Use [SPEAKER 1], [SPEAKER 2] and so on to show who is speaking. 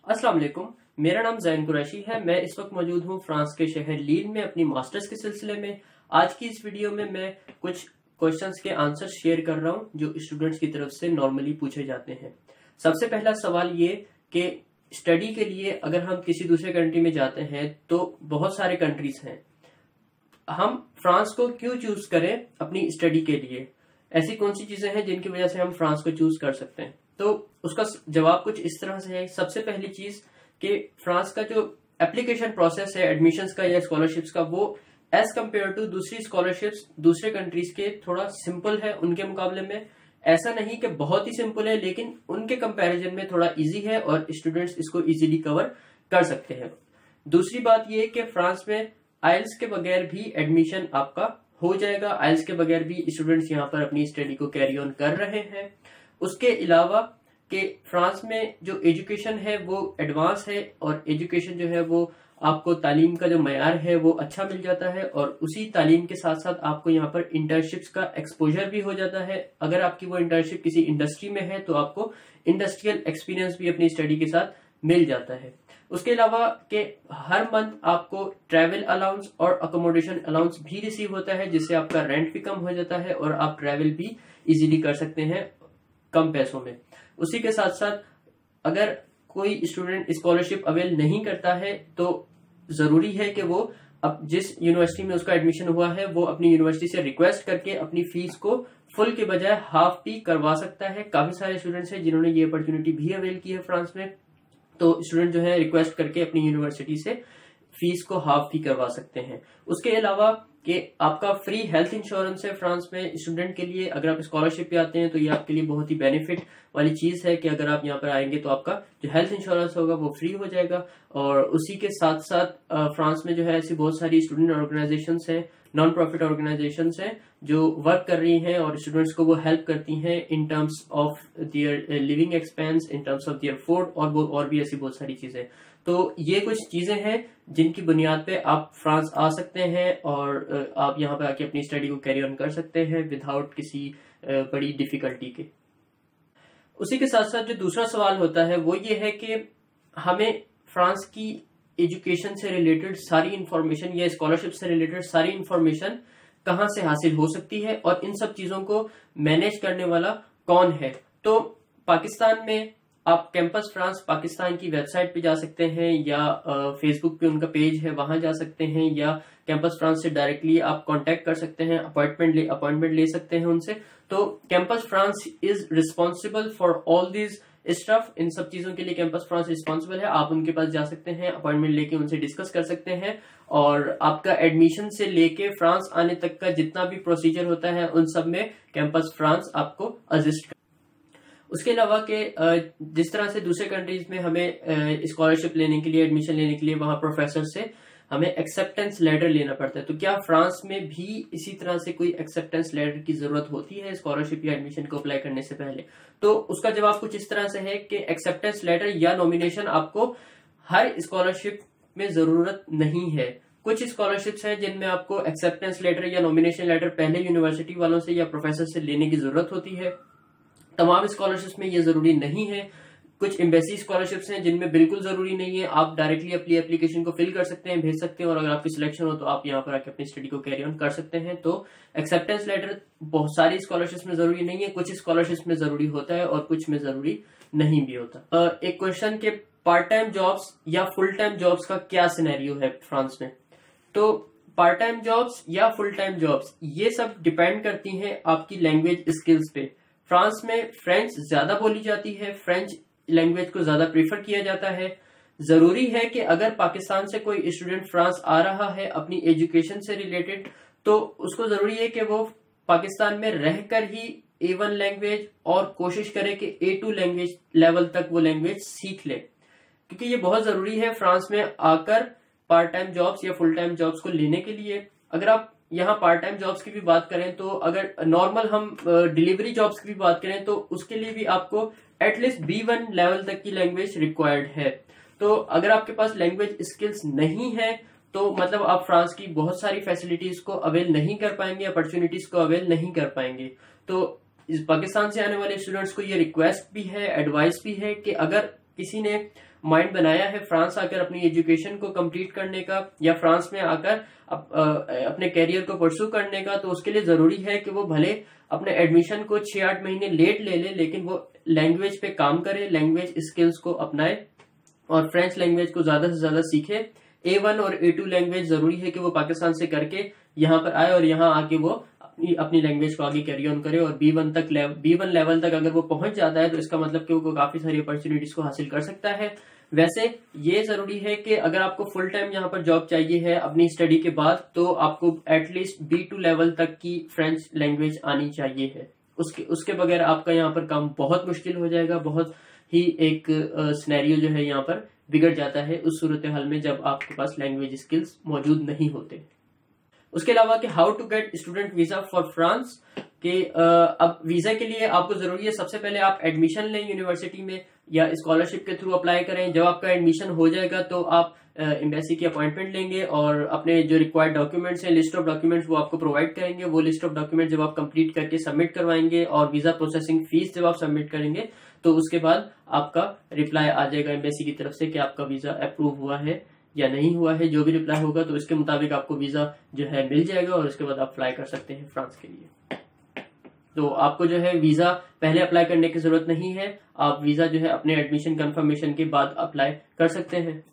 [SPEAKER 1] अस्सलाम वालेकुम। मेरा नाम जैन कुरैशी है। मैं इस वक्त मौजूद हूँ फ्रांस के शहर लील में अपनी मास्टर्स के सिलसिले में। आज की इस वीडियो में मैं कुछ क्वेश्चंस के आंसर शेयर कर रहा हूँ जो स्टूडेंट्स की तरफ से नॉर्मली पूछे जाते हैं। सबसे पहला सवाल ये कि स्टडी के लिए अगर हम किसी दूसरे कंट्री में जाते हैं तो बहुत सारे कंट्रीज हैं, हम फ्रांस को क्यों चूज करें अपनी स्टडी के लिए? ऐसी कौन सी चीजें हैं जिनकी वजह से हम फ्रांस को चूज कर सकते हैं? तो उसका जवाब कुछ इस तरह से है। सबसे पहली चीज कि फ्रांस का जो एप्लीकेशन प्रोसेस है एडमिशंस का या स्कॉलरशिप्स का, वो एज कम्पेयर टू दूसरी स्कॉलरशिप्स दूसरे कंट्रीज के थोड़ा सिंपल है उनके मुकाबले में। ऐसा नहीं कि बहुत ही सिंपल है, लेकिन उनके कंपैरिजन में थोड़ा इजी है और स्टूडेंट्स इसको इजीली कवर कर सकते हैं। दूसरी बात यह कि फ्रांस में आइल्स के बगैर भी एडमिशन आपका हो जाएगा। आइल्स के बगैर भी स्टूडेंट्स यहाँ पर अपनी स्टडी को कैरी ऑन कर रहे हैं। उसके अलावा कि फ्रांस में जो एजुकेशन है वो एडवांस है और एजुकेशन जो है वो आपको तालीम का जो मयार है वो अच्छा मिल जाता है और उसी तालीम के साथ साथ आपको यहाँ पर इंटर्नशिप्स का एक्सपोजर भी हो जाता है। अगर आपकी वो इंटर्नशिप किसी इंडस्ट्री में है तो आपको इंडस्ट्रियल एक्सपीरियंस भी अपनी स्टडी के साथ मिल जाता है। उसके अलावा कि हर मंथ आपको ट्रैवल अलाउंस और अकोमोडेशन अलाउंस भी रिसीव होता है, जिससे आपका रेंट भी कम हो जाता है और आप ट्रैवल भी इजीली कर सकते हैं कम पैसों में। उसी के साथ साथ अगर कोई स्टूडेंट स्कॉलरशिप अवेल नहीं करता है तो जरूरी है कि वो अब जिस यूनिवर्सिटी में उसका एडमिशन हुआ है वो अपनी यूनिवर्सिटी से रिक्वेस्ट करके अपनी फीस को फुल के बजाय हाफ भी करवा सकता है। काफी सारे स्टूडेंट्स हैं जिन्होंने ये अपॉर्चुनिटी भी अवेल की है फ्रांस में। तो स्टूडेंट जो है रिक्वेस्ट करके अपनी यूनिवर्सिटी से फीस को हाफ भी करवा सकते हैं। उसके अलावा कि आपका फ्री हेल्थ इंश्योरेंस है फ्रांस में स्टूडेंट के लिए। अगर आप स्कॉलरशिप पे आते हैं तो ये आपके लिए बहुत ही बेनिफिट वाली चीज है कि अगर आप यहाँ पर आएंगे तो आपका जो हेल्थ इंश्योरेंस होगा वो फ्री हो जाएगा। और उसी के साथ साथ फ्रांस में जो है ऐसी बहुत सारी स्टूडेंट ऑर्गेनाइजेशंस हैं, नॉन प्रॉफिट ऑर्गेनाइजेशंस हैं जो वर्क कर रही हैं और स्टूडेंट्स को वो हेल्प करती हैं in terms of their living expense, in terms of their food और भी ऐसी बहुत सारी चीजें। तो ये कुछ चीजें हैं जिनकी बुनियाद पे आप फ्रांस आ सकते हैं और आप यहाँ पे आके अपनी स्टडी को कैरी ऑन कर सकते हैं विदाउट किसी बड़ी डिफिकल्टी के। उसी के साथ साथ जो दूसरा सवाल होता है वो ये है कि हमें फ्रांस की एजुकेशन से रिलेटेड सारी इंफॉर्मेशन या स्कॉलरशिप से रिलेटेड सारी इंफॉर्मेशन कहाँ से हासिल हो सकती है और इन सब चीजों को मैनेज करने वाला कौन है। तो पाकिस्तान में आप कैंपस फ्रांस पाकिस्तान की वेबसाइट पे जा सकते हैं या फेसबुक पे उनका पेज है वहां जा सकते हैं, या कैंपस फ्रांस से डायरेक्टली आप कांटेक्ट कर सकते हैं, अपॉइंटमेंट ले सकते हैं उनसे। तो Campus France is responsible for all this stuff. इन सब चीजों के लिए कैंपस फ्रांस रिस्पॉन्सिबल है। आप उनके पास जा सकते हैं, अपॉइंटमेंट लेके उनसे डिस्कस कर सकते हैं और आपका एडमिशन से लेके फ्रांस आने तक का जितना भी प्रोसीजर होता है उन सब में कैंपस फ्रांस आपको असिस्ट। उसके अलावा कि जिस तरह से दूसरे कंट्रीज में हमें स्कॉलरशिप लेने के लिए, एडमिशन लेने के लिए वहां प्रोफेसर से हमें एक्सेप्टेंस लेटर लेना पड़ता है, तो क्या फ्रांस में भी इसी तरह से कोई एक्सेप्टेंस लेटर की जरूरत होती है स्कॉलरशिप या एडमिशन को अप्लाई करने से पहले? तो उसका जवाब कुछ इस तरह से है कि एक्सेप्टेंस लेटर या नॉमिनेशन आपको हर स्कॉलरशिप में जरूरत नहीं है। कुछ स्कॉलरशिप्स हैं जिनमें आपको एक्सेप्टेंस लेटर या नॉमिनेशन लेटर पहले यूनिवर्सिटी वालों से या प्रोफेसर से लेने की जरूरत होती है। तमाम स्कॉलरशिप्स में ये जरूरी नहीं है। कुछ एम्बेसी स्कॉलरशिप्स हैं जिनमें बिल्कुल जरूरी नहीं है। आप डायरेक्टली अपनी एप्लीकेशन को फिल कर सकते हैं, भेज सकते हैं और अगर आपकी सिलेक्शन हो तो आप यहाँ पर आके अपनी स्टडी को कैरी ऑन कर सकते हैं। तो एक्सेप्टेंस लेटर बहुत सारी स्कॉलरशिप्स में जरूरी नहीं है, कुछ स्कॉलरशिप्स में जरूरी होता है और कुछ में जरूरी नहीं भी होता। एक क्वेश्चन के पार्ट टाइम जॉब्स या फुल टाइम जॉब्स का क्या सिनेरियो है फ्रांस में? तो पार्ट टाइम जॉब्स या फुल टाइम जॉब्स ये सब डिपेंड करती हैं आपकी लैंग्वेज स्किल्स पे। फ्रांस में फ्रेंच ज्यादा बोली जाती है, फ्रेंच लैंग्वेज को ज्यादा प्रीफर किया जाता है। जरूरी है कि अगर पाकिस्तान से कोई स्टूडेंट फ्रांस आ रहा है अपनी एजुकेशन से रिलेटेड तो उसको जरूरी है कि वो पाकिस्तान में रहकर ही A1 लैंग्वेज और कोशिश करे कि A2 लैंग्वेज लेवल तक वो लैंग्वेज सीख ले, क्योंकि ये बहुत जरूरी है फ्रांस में आकर पार्ट टाइम जॉब्स या फुल टाइम जॉब्स को लेने के लिए। अगर आप यहाँ पार्ट टाइम जॉब्स की भी बात करें तो अगर नॉर्मल हम डिलीवरी जॉब्स की भी बात करें तो उसके लिए भी आपको एटलीस्ट B1 लेवल तक की लैंग्वेज रिक्वायर्ड है। तो अगर आपके पास लैंग्वेज स्किल्स नहीं है तो मतलब आप फ्रांस की बहुत सारी फैसिलिटीज को अवेल नहीं कर पाएंगे, अपॉर्चुनिटीज को अवेल नहीं कर पाएंगे। तो इस पाकिस्तान से आने वाले स्टूडेंट्स को ये रिक्वेस्ट भी है, एडवाइस भी है कि अगर किसी ने माइंड बनाया है फ्रांस आकर अपनी एजुकेशन को कंप्लीट करने का या फ्रांस में आकर अपने कैरियर को परस्यू करने का, तो उसके लिए जरूरी है कि वो भले अपने एडमिशन को 6-8 महीने लेट ले ले, लेकिन वो लैंग्वेज पे काम करे, लैंग्वेज स्किल्स को अपनाए और फ्रेंच लैंग्वेज को ज्यादा से ज्यादा सीखे। A1 और A2 लैंग्वेज जरूरी है कि वो पाकिस्तान से करके यहाँ पर आए और यहाँ आके वो अपनी लैंग्वेज को आगे कैरी ऑन करे। और B1 लेवल तक अगर वो पहुंच जाता है तो इसका मतलब कि वो काफी सारी अपॉर्चुनिटीज को हासिल कर सकता है। वैसे ये जरूरी है कि अगर आपको फुल टाइम यहाँ पर जॉब चाहिए है अपनी स्टडी के बाद, तो आपको एटलीस्ट B2 लेवल तक की फ्रेंच लैंग्वेज आनी चाहिए है। उसके बगैर आपका यहाँ पर काम बहुत मुश्किल हो जाएगा, बहुत ही एक सिनेरियो जो है यहाँ पर बिगड़ जाता है उस सूरत हाल में जब आपके पास लैंग्वेज स्किल्स मौजूद नहीं होते। उसके अलावा कि how to get student visa for France, कि अब वीजा के लिए आपको जरूरी है सबसे पहले आप एडमिशन लें यूनिवर्सिटी में या स्कॉलरशिप के थ्रू अप्लाई करें। जब आपका एडमिशन हो जाएगा तो आप एम्बेसी की अपॉइंटमेंट लेंगे और अपने जो रिक्वायर्ड डॉक्यूमेंट्स हैं, लिस्ट ऑफ डॉक्यूमेंट्स वो आपको प्रोवाइड करेंगे। वो लिस्ट ऑफ डॉक्यूमेंट जब आप कंप्लीट करके सबमिट करवाएंगे और वीजा प्रोसेसिंग फीस जब आप सबमिट करेंगे तो उसके बाद आपका रिप्लाई आ जाएगा एम्बेसी की तरफ से कि आपका वीजा अप्रूव हुआ है या नहीं हुआ है। जो भी रिप्लाई होगा तो इसके मुताबिक आपको वीजा जो है मिल जाएगा और उसके बाद आप अप्लाई कर सकते हैं फ्रांस के लिए। तो आपको जो है वीजा पहले अप्लाई करने की जरूरत नहीं है, आप वीजा जो है अपने एडमिशन कंफर्मेशन के बाद अप्लाई कर सकते हैं।